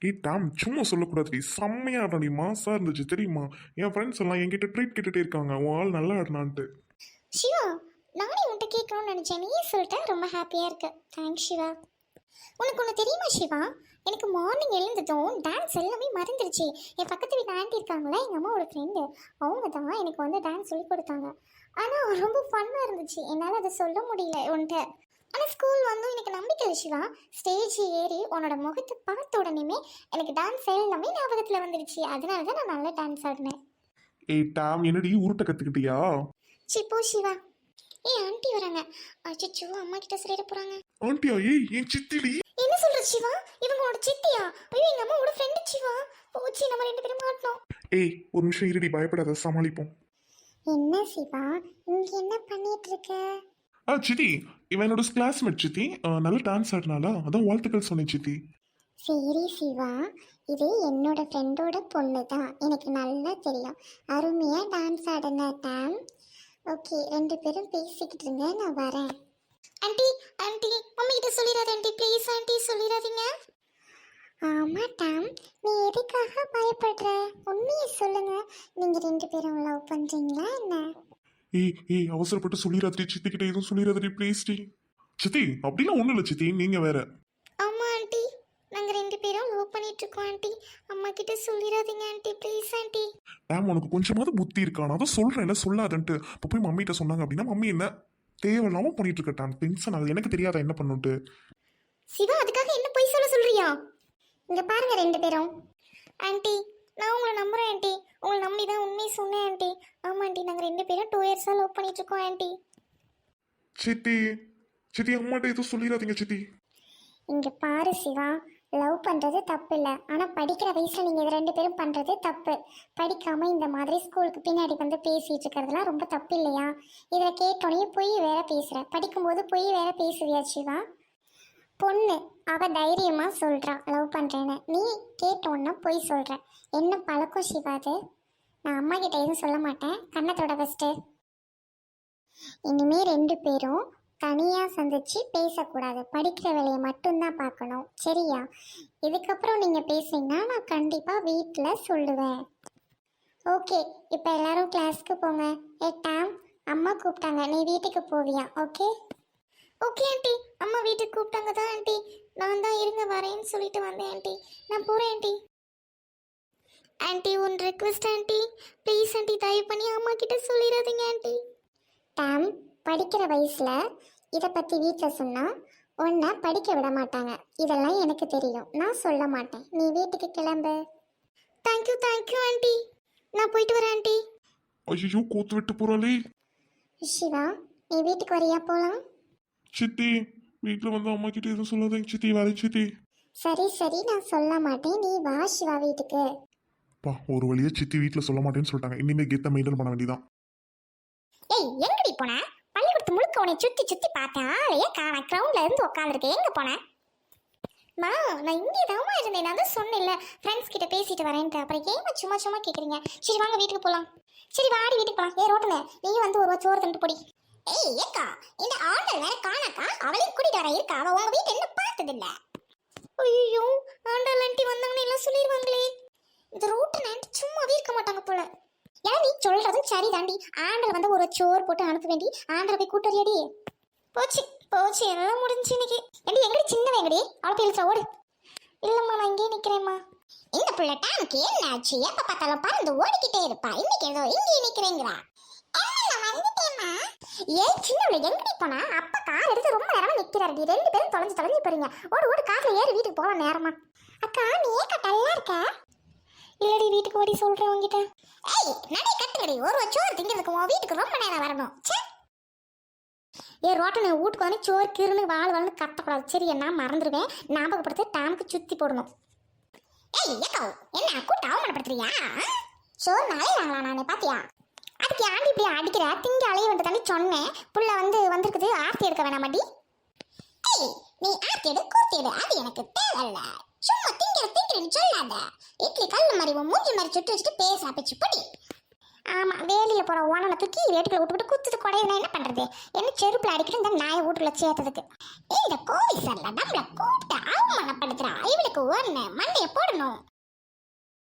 ஏய் டாம், சும்மா சொல்லக்கூடாது. செம்மையா ஆடுறா, நீ மாசா இருந்துச்சு தெரியுமா? என் ஃப்ரெண்ட்ஸ் எல்லாம் என்கிட்ட ட்ரீட் கேட்டுட்டே இருக்காங்க, உன் ஆள் நல்லா ஆடினான்ட்டு. சிவா, நானே உன்கிட்ட கேட்கணும்னு நினச்சேன், நீயே சொல்லிட்டேன். ரொம்ப ஹாப்பியாக இருக்கு. தேங்க்ஸ் சிவா. உனக்கு ஒன்று தெரியுமா சிவா, எனக்கு மார்னிங் எழுந்ததும் டான்ஸ் எல்லாமே மறந்துடுச்சு. என் பக்கத்து வீட்டு ஆண்டி இருக்காங்களே, எங்கள் அம்மாவோட ஃப்ரெண்டு, அவங்க தான் எனக்கு வந்து டான்ஸ் சொல்லி கொடுத்தாங்க. ஆனால் ரொம்ப ஃபன்னாக இருந்துச்சு, என்னால் அதை சொல்ல முடியல உன்கிட்ட. ஆனால் ஸ்கூல் வந்தும் எனக்கு நம்பிக்கை இல்லை சிவா. ஸ்டேஜ் ஏறி உன்னோட முகத்தை பார்த்த உடனேமே எனக்கு டான்ஸ் எல்லாமே ஞாபகத்தில் வந்துடுச்சு. அதனால தான் நான் நல்லா டான்ஸ் ஆடினேன். ஏய் டாம், என்னடி உருட்ட கத்துக்கிட்டியா? சிப்போ சிவா. ஏய் ஆண்டி வராங்க. அச்சோ, அம்மா கிட்ட சொல்லிட போகிறாங்க. ஆண்டியா? ஏய் என் சித்திடி. என்ன சொல்ற சிவா, இவங்களோட சித்தியா? ஐயோ, எங்க அம்மாவோட ஃப்ரெண்டு சிவா. போச்சு, நம்ம ரெண்டு பேரும் மாட்டோம். ஏய் ஒரு நிமிஷம் இருடி, பயப்படாத, சமாளிப்போம். என்ன சிவா, இங்க என்ன பண்ணிட்டு இருக்க? சித்தி, இவன் என்னோட கிளாஸ்மேட் சித்தி. நல்ல டான்ஸ் ஆடினாலா, அதான் வாழ்த்துக்கள் சொன்னேன் சித்தி. சரி சிவா, இது என்னோட ஃப்ரெண்டோட பொண்ணு தான், எனக்கு நல்லா தெரியும். அருமையா டான்ஸ் ஆடின டாம். ஓகே, ரெண்டு பேரும் பேசிக்கிட்டு இருங்க, நான் வரேன். ஆண்டி ஆண்டி, மம்மி கிட்ட சொல்லிடாத ஆண்டி, ப்ளீஸ் ஆண்டி, சொல்லிடாதீங்க. ஆமா டாம், நீ எதுக்காக பயப்படுற? உண்மையை சொல்லுங்க, நீங்க ரெண்டு பேரும் லவ் பண்றீங்களா என்ன? ஏய் அவசரப்பட்டு சொல்லிடாதடி, சித்தி கிட்ட எதுவும் சொல்லிடாதடி ப்ளீஸ் டி. சித்தி அப்படிலாம் ஒண்ணும் இல்லை சித்தி, நீங்க வேற. ஆமா ஆண்டி, நாங்க ரெண்டு பேரும் லவ் பண்ணிட்டு இருக்கோம் ஆண்டி. அம்மா கிட்ட சொல்லிடாதீங்க ஆண்டி, ப்ளீஸ் ஆண்டி. மேம் உனக்கு கொஞ்சமாவது புத்தி இருக்கா? நான் தான் சொல்றேன்ல சொல்லாதன்ட்டு. இப்போ போய் மம்மிட்ட சொன்னாங்க அப்படின்னா மம்மி என்ன தேவையில்லாம பண்ணிட்டு இருக்கட்டான், டென்ஷன் ஆகுது. எனக்கு தெரியாதா என்ன பண்ணுட்டு. சிவா, அதுக்காக என்ன பொய் சொல்றியா? இங்க பாருங்க ரெண்டு பேரும். ஆண்டி, நான் உங்களை நம்புறேன் ஆண்டி, உங்களை நம்பி தான் உண்மையை சொன்னேன் ஆண்டி. ஆமா ஆண்டி, நாங்க ரெண்டு பேரும் 2 இயர்ஸா லவ் பண்ணிட்டு இருக்கோம் ஆண்டி. சித்தி சித்தி அம்மாட்ட எதுவும் சொல்லிடாதீங்க சித்தி. இங்க பாரு சிவா, லவ் பண்றது தப்பு இல்லை, ஆனா படிக்கிற வயசுல நீங்க இது ரெண்டு பேரும் பண்றது தப்பு. படிக்காம இந்த மாதிரி ஸ்கூலுக்கு பின்னாடி வந்து பேசிட்டு இருக்கிறதுலாம் ரொம்ப தப்பு இல்லையா? இதுல கேட்டோடனே பொய் வேற பேசுற, படிக்கும்போது பொய் வேற பேசுவியா சிவா? பொண்ணு அவ தைரியமா சொல்றா லவ் பண்றேன்னு, நீ கேட்டோன்னா பொய் சொல்ற. என்ன பழக்கம் சிவா அது? நான் அம்மா கிட்ட எதுவும் சொல்ல மாட்டேன், கண்ணத்தோட ஃபஸ்ட்டு. இனிமே ரெண்டு பேரும் தனியாக சந்திச்சு பேசக்கூடாது, படிக்கிற வேலையை மட்டும்தான் பார்க்கணும், சரியா? இதுக்கப்புறம் நீங்கள் பேசிங்கன்னா நான் கண்டிப்பாக வீட்டில் சொல்லுவேன். ஓகே, இப்போ எல்லாரும் கிளாஸ்க்கு போங்க. டாம், அம்மா கூப்பிட்டாங்க, நீ வீட்டுக்கு போவியா? ஓகே ஓகே ஆண்டி, அம்மா வீட்டுக்கு கூப்பிட்டாங்க தான் ஆண்டி. நான் தான் இருங்க வரேன்னு சொல்லிட்டு வந்தேன் ஆண்டி. நான் போகிறேன் aunty. Aunty, one request aunty, please aunty, தயவு பண்ணி அம்மா கிட்ட சொல்லிடாதீங்க ஆண்டி. டாம், படிக்கிற வயசில் இதை பற்றி வீட்டில் சொன்னால் உன்னை படிக்க விட மாட்டாங்க, இதெல்லாம் எனக்கு தெரியும், நான் சொல்ல மாட்டேன். நீ வீட்டுக்கு கிளம்பு. தேங்க்யூ ஆண்டி, நான் போயிட்டு வரேன் ஆண்டி. ஐயோ கூத்து விட்டு போறாளே. சிவா, நீ வீட்டுக்கு வரியா? போகலாம். சித்தி வீட்டில் வந்து அம்மா கிட்ட எதுவும் சொல்லாதீங்க சித்தி, வரேன் சித்தி. சரி, நான் சொல்ல மாட்டேன், நீ வா சிவா வீட்டுக்கு. பா ஒரு வழியா சித்தி வீட்டில் சொல்ல மாட்டேன்னு சொல்லிட்டாங்க, இனிமே கெத்த மெயின்டைன் பண்ண வேண்டியதான். ஏய், எங்கடி போன? பள்ளிக்கூடத்து முழுக்க உன்னை சுத்தி பார்த்தேன், ஆளையே காண. கிரவுண்ட்ல இருந்து உட்காந்துருக்கேன், எங்க போன? மா, நான் இங்கே தாமா இருந்தேன், நான் தான் சொன்னேன்ல ஃப்ரெண்ட்ஸ் கிட்ட பேசிட்டு வரேன்ட்டு. அப்புறம் ஏமா சும்மா கேட்குறீங்க? சரி வாங்க வீட்டுக்கு போகலாம். சரி வாடி வீட்டுக்கு போகலாம். ரோட்டுல நீ வந்து ஒரு சோறு தண்டு பொடி. ஏய் ஏக்கா, இந்த ஆண்டல் வேற காணாக்கா, அவளையும் கூட்டிட்டு வர இருக்கா, அவ உங்க வீட்டு என்ன பார்த்தது இல்ல. ஐயோ, ஆண்டல் ஆண்டி வந்தாங்கன்னு எல்லாம் சொல்லிடுவாங்களே. இந்த ரோட்டு ஆண்டி சும்மாவே இருக்க மாட்டாங்க போல. ஏன் நீ சொல்றதும் சரி தாண்டி, ஆண்டல் வந்து ஒரு சோறு போட்டு அனுப்ப வேண்டி ஆண்டலை போய் கூட்டு வரையாடி. போச்சு எல்லாம் முடிஞ்சு இன்னைக்கு. ஏண்டி எங்கடி சின்னவன், எங்கடி அவளை போய் இழுச்சா ஓடு. இல்லம்மா, நான் இங்கே நிக்கிறேம்மா. இந்த பிள்ளை டானுக்கு என்ன ஆச்சு? எப்ப பார்த்தாலும் பறந்து ஓடிக்கிட்டே இருப்பா, இன்னைக்கு ஏதோ இங்கே நிக்கிறேங்கிறா. ஏ சின்னவளை, எங்கடி போனா? அப்பா கார் எடுத்து ரொம்ப நேரமா நிக்கிறாருடி, ரெண்டு பேரும் தொலைஞ்சு போறீங்க. ஓடு கார்ல ஏறி வீட்டுக்கு போகலாம் நேரமா. அக்கா, நீ ஏக்கா டல்லா இருக்க? இல்லடி, வீட்டுக்கு ஓடி சொல்றேன் உங்ககிட்ட. ஏய் நடை கட்டுங்கடி, ஒரு சோறு திங்கிறதுக்கு உன் வீட்டுக்கு ரொம்ப நேரம் வரணும். ஏ ரோட்டை வீட்டுக்கு வந்து சோறு கீருன்னு வாழ்னு கத்தக்கூடாது, சரியா? நான் மறந்துடுவேன், ஞாபகப்படுத்தி டாமுக்கு சுத்தி போடணும். ஏய் ஏக்கா, என்ன கூட்ட அவமானப்படுத்துறியா? சோறு நாளையிலாங்களா நானே பாத்தியா? அதுக்கு ஆண்டி இப்படி அடிக்கிற, திங்க அலைய வந்து தாண்டி சொன்னேன். புள்ள வந்திருக்குது, ஆர்த்தி எடுக்க வேணாமாடி? ஏய், நீ ஆர்த்தி எடு கூர்த்தி எடு, அது எனக்கு தேவையில்ல. சும்மா திங்கிறேன்னு சொல்லாத. இட்லி கல்லு மாதிரி மூஞ்சி மாதிரி சுட்டு வச்சுட்டு பேச பிச்சு பொடி. ஆமா வேலியில போற ஓனனை தூக்கி வேட்டுக்குள்ள விட்டுவிட்டு குத்துது குடையில என்ன பண்றது? என்ன செருப்புல அடிக்கிட்டு இந்த நாயை வீட்டுக்குள்ள சேர்த்ததுக்கு. இந்த கோவி சார்ல நம்மள கூப்பிட்டு அவமானப்படுத்துறா. இவளுக்கு ஒண்ணு மண்டைய போடணும்.